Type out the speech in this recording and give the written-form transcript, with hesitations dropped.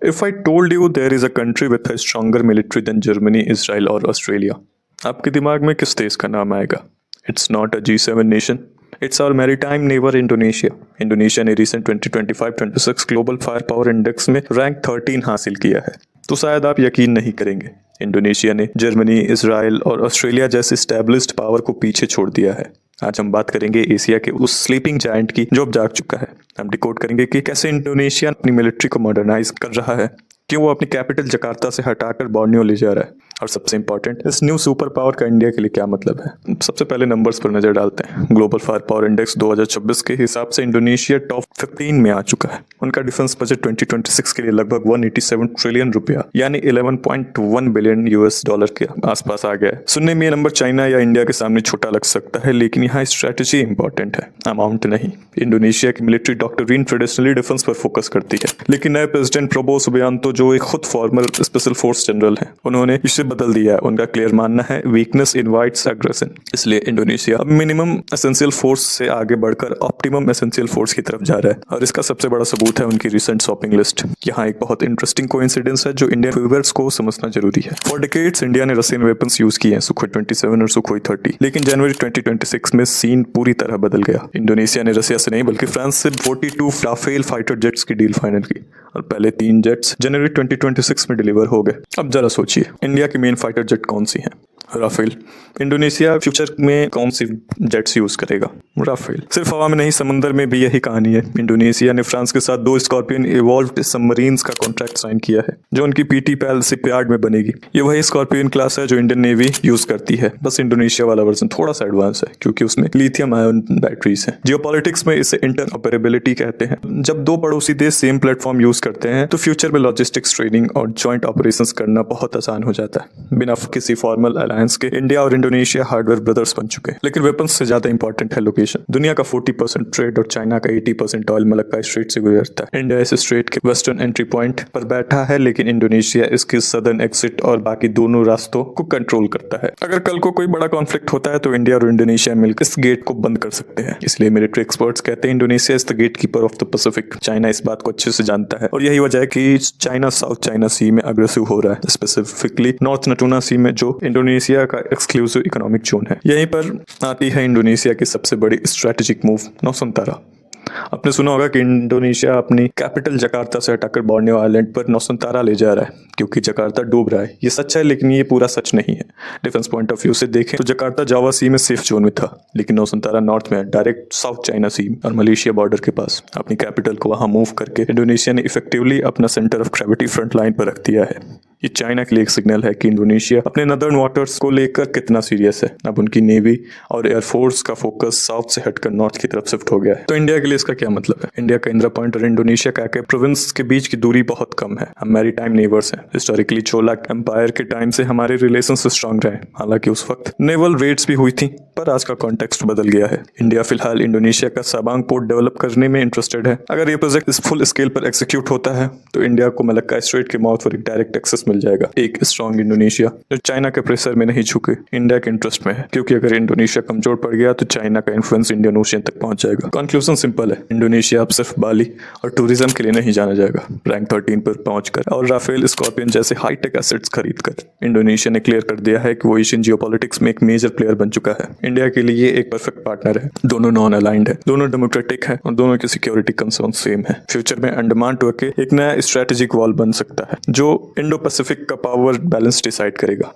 If I told you there is a country with a stronger military than Germany, Israel और Australia, आपके दिमाग में किस देश का नाम आएगा? It's not a G7 nation. It's our maritime neighbor Indonesia. Indonesia ने recent 2025-26 global fire power index में रैंक 13 हासिल किया है। तो शायद आप यकीन नहीं करेंगे, इंडोनेशिया ने जर्मनी, इसराइल और ऑस्ट्रेलिया जैसे स्टैब्लिश्ड पावर को पीछे छोड़ दिया है। आज हम बात करेंगे एशिया के उस स्लीपिंग जायंट की जो अब जाग चुका है। हम डिकोड करेंगे कि कैसे इंडोनेशिया अपनी मिलिट्री को मॉडर्नाइज कर रहा है, क्यों वो अपनी कैपिटल जकार्ता से हटाकर बोर्नियो ले जा रहा है, और सबसे इंपॉर्टेंट, इस न्यू सुपर पावर का इंडिया के लिए क्या मतलब है। सबसे पहले नंबर्स पर नजर डालते हैं। ग्लोबल फायर पावर इंडेक्स 2026 के हिसाब से इंडोनेशिया टॉप 15 में आ चुका है। उनका डिफेंस बजट 2026 के लिए लगभग 187 ट्रिलियन रुपया यानी 11.1 बिलियन यूएस डॉलर के आसपास आ गया है। सुनने में ये नंबर चाइना या इंडिया के सामने छोटा लग सकता है, लेकिन यहाँ स्ट्रेटेजी इंपॉर्टेंट है, अमाउंट नहीं। इंडोनेशिया की मिलिट्री डॉक्ट्रिन ट्रेडिशनली डिफेंस पर फोकस करती है, लेकिन नए प्रेसिडेंट प्रबोवो सुबियांतो जो एक खुद फॉर्मर स्पेशल फोर्स जनरल है, उन्होंने इसे बदल दिया है। उनका क्लियर मानना है वीकनेस इनवाइट्स एग्रेशन। इसलिए इंडोनेशिया अब मिनिमम एसेंशियल फोर्स से आगे बढ़कर ऑप्टिमम एसेंशियल फोर्स की तरफ जा रहा है, और इसका सबसे बड़ा सबूत है उनकी रिसेंट शॉपिंग लिस्ट। यहाँ एक बहुत इंटरेस्टिंग कोइंसिडेंस है जो इंडियन व्यूअर्स को समझना जरूरी है। फॉर डिकेड्स इंडिया ने रशियन वेपन्स यूज किए हैं, सुखोई 27 और सुखोई 30, लेकिन जनवरी 2026 में सीन पूरी तरह बदल गया। इंडोनेशिया ने रशिया से नहीं बल्कि फ्रांस से 42 राफेल फाइटर जेट्स की डील फाइनल की, और पहले 3 जेट्स जनवरी 2026 में डिलीवर हो गए। अब जरा सोचिए, इंडिया की मेन फाइटर जेट कौन सी है? राफेल। इंडोनेशिया फ्यूचर में कौन सी जेट्स यूज करेगा? राफेल। सिर्फ हवा में नहीं, समंदर में भी यही कहानी है। इंडोनेशिया ने फ्रांस के साथ 2 स्कॉर्पियन इवॉल्व्ड सबमरीन्स का कॉन्ट्रैक्ट साइन किया है, जो उनकी पीटी पैल शिपयार्ड में बनेगी। ये वही स्कॉर्पियन क्लास है जो इंडियन नेवी यूज करती है, बस इंडोनेशिया वाला वर्जन थोड़ा सा एडवांस है क्योंकि उसमें लिथियम आयन बैटरीज हैं। जियोपॉलिटिक्स में इसे इंटरऑपरेबिलिटी कहते हैं। जब 2 पड़ोसी देश सेम प्लेटफॉर्म यूज करते हैं तो फ्यूचर में लॉजिस्टिक्स, ट्रेडिंग और जॉइंट ऑपरेशंस करना बहुत आसान हो जाता है। बिना किसी फॉर्मल अलायंस के इंडिया और इंडोनेशिया हार्डवेयर ब्रदर्स बन चुके हैं। लेकिन वेपन्स से ज्यादा इंपॉर्टेंट है लोकेशन। दुनिया का 40% ट्रेड और चाइना का 80% ऑयल मलक्का स्ट्रेट से गुजरता है। इंडिया इस स्ट्रेट के वेस्टर्न एंट्री पॉइंट पर बैठा है, लेकिन इंडोनेशिया इसके सदर्न एग्जिट और बाकी दोनों रास्तों को कंट्रोल करता है। अगर कल को कोई बड़ा कॉन्फ्लिक्ट होता है तो इंडिया और इंडोनेशिया मिलकर इस गेट को बंद कर सकते हैं। इसलिए मिलिट्री एक्सपर्ट्स कहते हैं Indonesia is the gatekeeper of the Pacific. China इस बात को अच्छे से जानता है, और यही वजह है कि चाइना साउथ चाइना सी में अग्रेसिव हो रहा है, स्पेसिफिकली नॉर्थ नटूना सी में, जो इंडोनेशिया का एक्सक्लूसिव इकोनॉमिक जोन है। यहीं पर आती है इंडोनेशिया की सबसे बड़ी स्ट्रेटेजिक मूव, नौसंतारा। आपने सुना होगा कि इंडोनेशिया अपनी कैपिटल जकार्ता से हटाकर बोर्नियो आइलैंड पर नौसंतारा ले जा रहा है क्योंकि जकार्ता डूब रहा है। ये सच है, लेकिन ये पूरा सच नहीं है। डिफेंस पॉइंट ऑफ व्यू से देखें तो जकार्ता जावा सी में सेफ जोन में था, लेकिन नौसंतारा नॉर्थ में है, डायरेक्ट साउथ चाइना सी और मलेशिया बॉर्डर के पास। अपनी कैपिटल को वहां मूव करके इंडोनेशिया ने इफेक्टिवली अपना centre of gravity front line पर रख दिया है। ये चाइना के लिए एक सिग्नल है कि इंडोनेशिया अपने नदर्न वाटर्स को लेकर कितना सीरियस है। अब उनकी नेवी और एयरफोर्स का फोकस साउथ से हटकर नॉर्थ की तरफ शिफ्ट हो गया है। तो इंडिया के लिए इसका क्या मतलब है? इंडिया का इंदिरा पॉइंट और इंडोनेशिया का प्रोविंस के बीच की दूरी बहुत कम है। हम मैरीटाइम नेबर्स हैं। हिस्टोरिकली चोला एम्पायर के टाइम से हमारे रिलेशन स्ट्रांग रहे, हालांकि उस वक्त नेवल रेड्स भी हुई थी, पर आज का कॉन्टेक्स्ट बदल गया है। इंडिया फिलहाल इंडोनेशिया का साबांग पोर्ट डेवलप करने में इंटरेस्टेड है। अगर ये प्रोजेक्ट इस फुल स्केल पर एग्जीक्यूट होता है तो इंडिया को मलक्का स्ट्रेट के माउथ पर एक डायरेक्ट एक्सेस मिल जाएगा। एक स्ट्रॉन्ग इंडोनेशिया जो चाइना के प्रेशर में नहीं झुके, इंडिया के इंटरेस्ट में है, क्योंकि अगर इंडोनेशिया कमजोर पड़ गया तो चाइना का इन्फ्लुएंस इंडियन ओशियन तक पहुंच जाएगा। कंक्लूजन सिंपल है, इंडोनेशिया अब सिर्फ बाली और टूरिज्म के लिए नहीं जाना जाएगा। रैंक 13 पर पहुंचकर और राफेल, स्कॉर्पियन जैसे हाईटेक एसेट्स खरीदकर इंडोनेशिया ने क्लियर कर दिया है कि वो एशियन जियोपॉलिटिक्स में एक मेजर प्लेयर बन चुका है। इंडिया के लिए एक परफेक्ट पार्टनर है। दोनों नॉन अलाइंड है, दोनों डेमोक्रेटिक है, और दोनों की सिक्योरिटी कंसर्न सेम है। फ्यूचर में अंडमान टू के एक नया स्ट्रेटेजिक वॉल बन सकता है जो इंडो पैसिफिक का पावर बैलेंस डिसाइड करेगा।